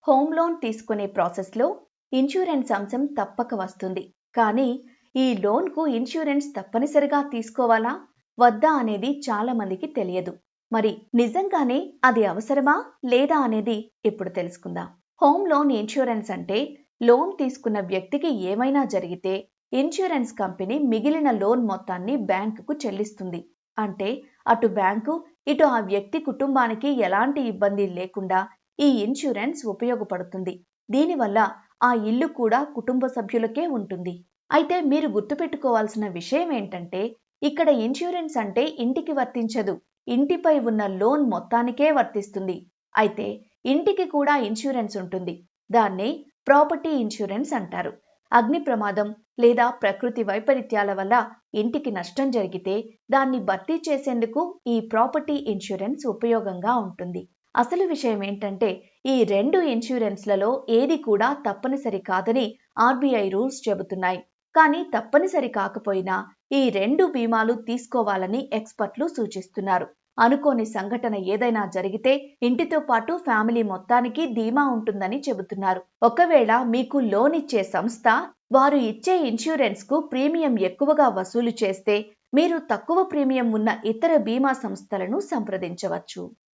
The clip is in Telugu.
హోమ్ లోన్ తీసుకునే ప్రాసెస్లో ఇన్సూరెన్స్ అంశం తప్పక వస్తుంది. కానీ ఈ లోన్కు ఇన్సూరెన్స్ తప్పనిసరిగా తీసుకోవాలా వద్దా అనేది చాలా మందికి తెలియదు. మరి నిజంగానే అది అవసరమా లేదా అనేది ఇప్పుడు తెలుసుకుందాం. హోమ్ లోన్ ఇన్సూరెన్స్ అంటే లోన్ తీసుకున్న వ్యక్తికి ఏమైనా జరిగితే ఇన్సూరెన్స్ కంపెనీ మిగిలిన లోన్ మొత్తాన్ని బ్యాంకుకు చెల్లిస్తుంది. అంటే అటు బ్యాంకు ఇటు ఆ వ్యక్తి కుటుంబానికి ఎలాంటి ఇబ్బంది లేకుండా ఈ ఇన్సూరెన్స్ ఉపయోగపడుతుంది. దీనివల్ల ఆ ఇల్లు కూడా కుటుంబ సభ్యులకే ఉంటుంది. అయితే మీరు గుర్తుపెట్టుకోవాల్సిన విషయం ఏంటంటే ఇక్కడ ఇన్సూరెన్స్ అంటే ఇంటికి వర్తించదు, ఇంటిపై ఉన్న లోన్ మొత్తానికే వర్తిస్తుంది. అయితే ఇంటికి కూడా ఇన్సూరెన్స్ ఉంటుంది. దాన్నే ప్రాపర్టీ ఇన్సూరెన్స్ అంటారు. అగ్ని ప్రమాదం లేదా ప్రకృతి వైపరీత్యాల వల్ల ఇంటికి నష్టం జరిగితే దాన్ని భర్తీ చేసేందుకు ఈ ప్రాపర్టీ ఇన్సూరెన్స్ ఉపయోగంగా ఉంటుంది. అసలు విషయం ఏంటంటే ఈ రెండు ఇన్సూరెన్స్లలో ఏది కూడా తప్పనిసరి కాదని ఆర్బీఐ రూల్స్ చెబుతున్నాయి. కానీ తప్పనిసరి కాకపోయినా ఈ రెండు బీమాలు తీసుకోవాలని ఎక్స్పర్ట్లు సూచిస్తున్నారు. అనుకోని సంఘటన ఏదైనా జరిగితే ఇంటితో పాటు ఫ్యామిలీ మొత్తానికి ధీమా ఉంటుందని చెబుతున్నారు. ఒకవేళ మీకు లోన్ ఇచ్చే సంస్థ వారు ఇచ్చే ఇన్సూరెన్స్ కు ప్రీమియం ఎక్కువగా వసూలు చేస్తే మీరు తక్కువ ప్రీమియం ఉన్న ఇతర బీమా సంస్థలను సంప్రదించవచ్చు.